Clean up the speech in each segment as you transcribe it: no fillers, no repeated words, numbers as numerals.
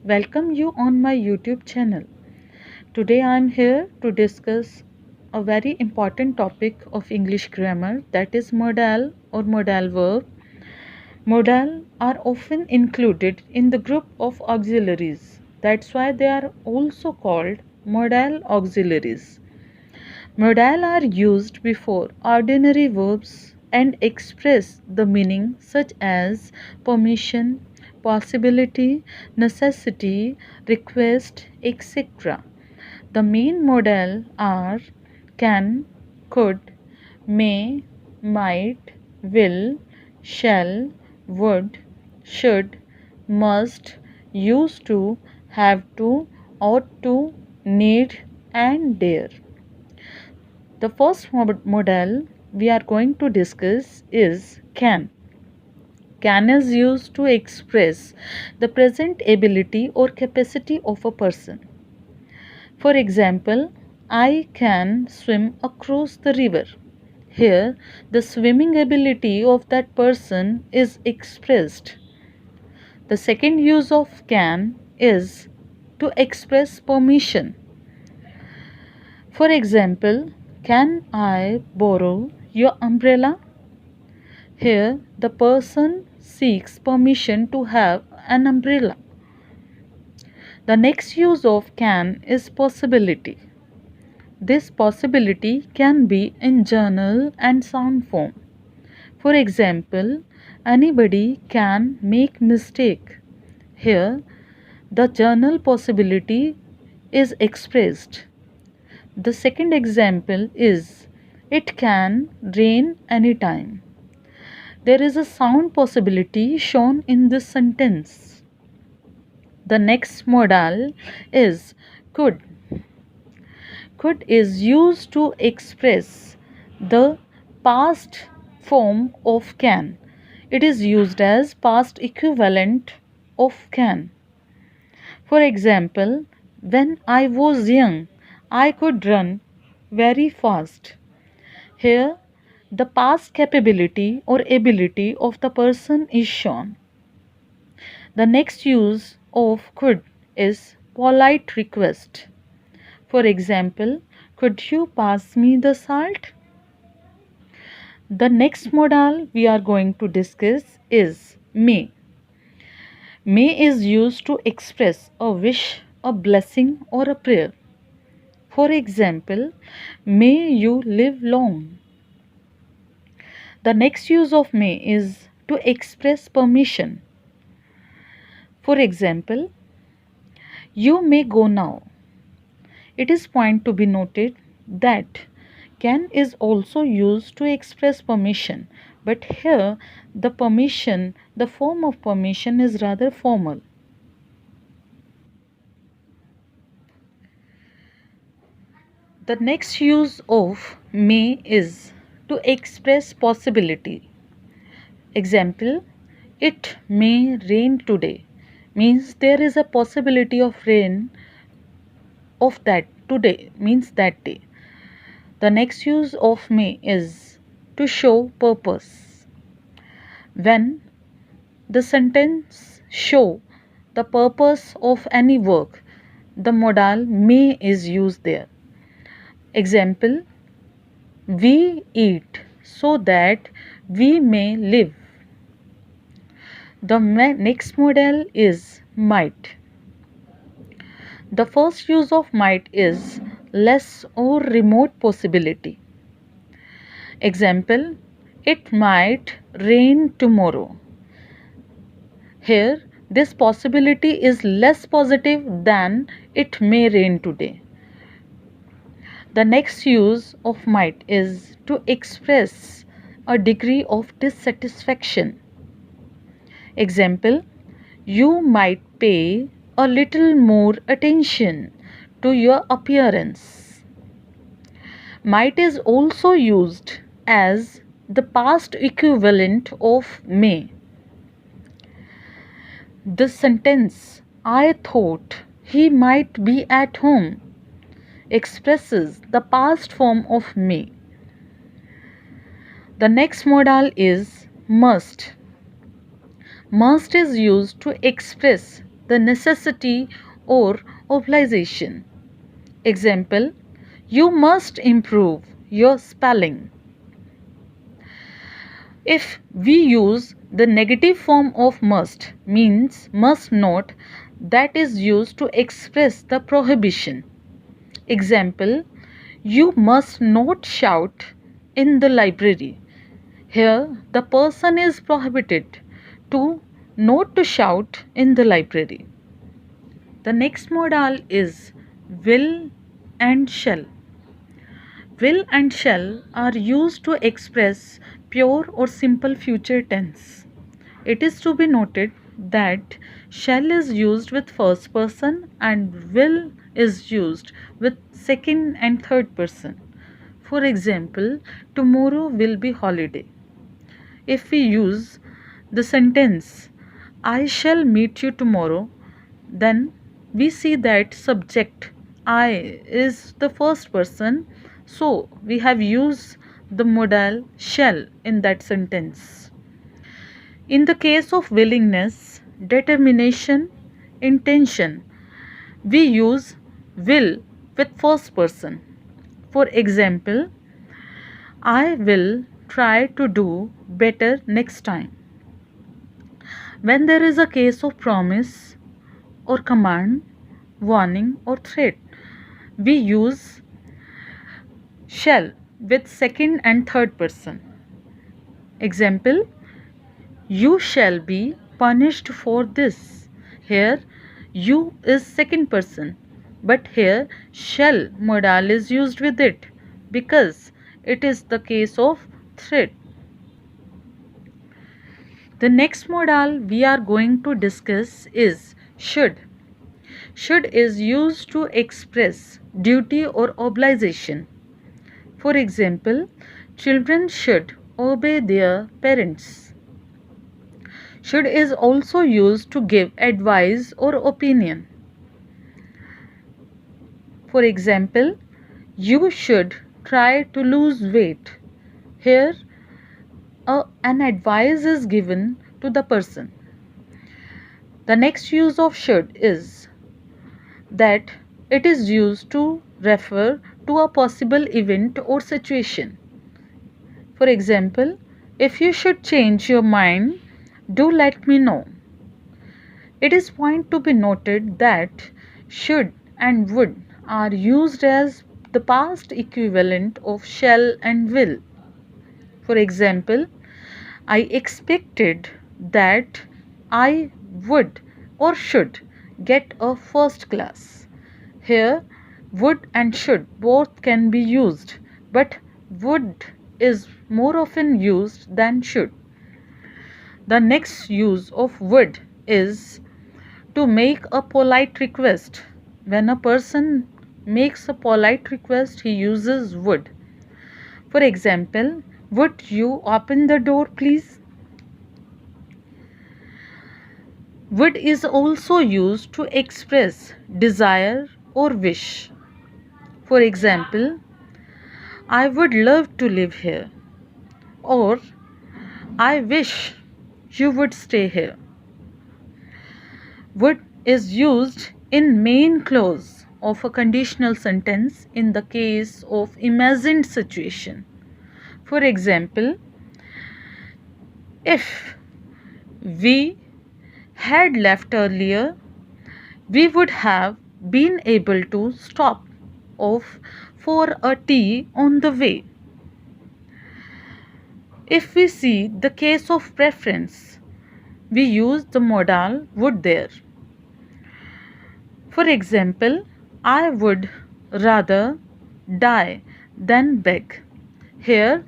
Welcome you on my YouTube channel. Today I am here to discuss a very important topic of English grammar, that is modal or modal verb. Modal are often included in the group of auxiliaries. That's why they are also called modal auxiliaries. Modal are used before ordinary verbs and express the meaning such as permission, possibility, necessity, request, etc. The main modal are can, could, may, might, will, shall, would, should, must, used to, have to, ought to, need, and dare. The first modal we are going to discuss is can. Can is used to express the present ability or capacity of a person. For example, I can swim across the river. Here, the swimming ability of that person is expressed. The second use of can is to express permission. For example, can I borrow your umbrella? Here, the person seeks permission to have an umbrella. The next use of can is possibility. This possibility can be in journal and sound form. For example, anybody can make mistake. Here, the journal possibility is expressed. The second example is it can rain anytime. There is a sound possibility shown in this sentence. The next modal is could. Could is used to express the past form of can. It is used as past equivalent of can. For example, when I was young, I could run very fast. Here, the past capability or ability of the person is shown. The next use of could is polite request. For example, could you pass me the salt? The next modal we are going to discuss is may. May is used to express a wish, a blessing, or a prayer. For example, may you live long. The next use of may is to express permission. For example, you may go now. It is point to be noted that can is also used to express permission, but here the form of permission is rather formal. The next use of may is to express possibility. Example, it may rain today means there is a possibility of rain of that today means that day. The next use of may is to show purpose. When the sentence show the purpose of any work, the modal may is used there. Example, we eat so that we may live. The next modal is might. The first use of might is less or remote possibility. Example, it might rain tomorrow. Here, this possibility is less positive than it may rain today. The next use of might is to express a degree of dissatisfaction. Example, you might pay a little more attention to your appearance. Might is also used as the past equivalent of may. The sentence, I thought he might be at home, expresses the past form of may. The next modal is must. Must is used to express the necessity or obligation. Example, you must improve your spelling. If we use the negative form of must, means must not, that is used to express the prohibition. Example, you must not shout in the library. Here the person is prohibited to not to shout in the library. The next modal is will and shall. Will and shall are used to express pure or simple future tense. It is to be noted that shall is used with first person and will is used with second and third person. For example, tomorrow will be holiday. If we use the sentence I shall meet you tomorrow, then we see that subject I is the first person, so we have used the modal shall in that sentence. In the case of willingness, determination, intention, we use will with first person. For example, I will try to do better next time. When there is a case of promise or command, warning or threat, we use shall with second and third person. Example, you shall be punished for this. Here you is second person, but here shall modal is used with it because it is the case of threat. The next modal we are going to discuss is should. Should is used to express duty or obligation. For example, children should obey their parents. Should is also used to give advice or opinion. For example, you should try to lose weight. Here, an advice is given to the person. The next use of should is that it is used to refer to a possible event or situation. For example, if you should change your mind, do let me know. It is point to be noted that should and would are used as the past equivalent of shall and will. For example, I expected that I would or should get a first class. Here, would and should both can be used, but would is more often used than should. The next use of would is to make a polite request. When a person makes a polite request, he uses would. For example, would you open the door, please? Would is also used to express desire or wish. For example, I would love to live here, or I wish you would stay here. Would is used in main clause of a conditional sentence in the case of imagined situation. For example, if we had left earlier, we would have been able to stop off for a tea on the way. If we see the case of preference, we use the modal would there. For example, I would rather die than beg. Here,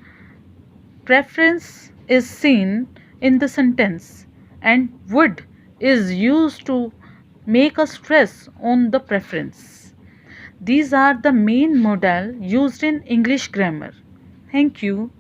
preference is seen in the sentence and would is used to make a stress on the preference. These are the main modal used in English grammar. Thank you.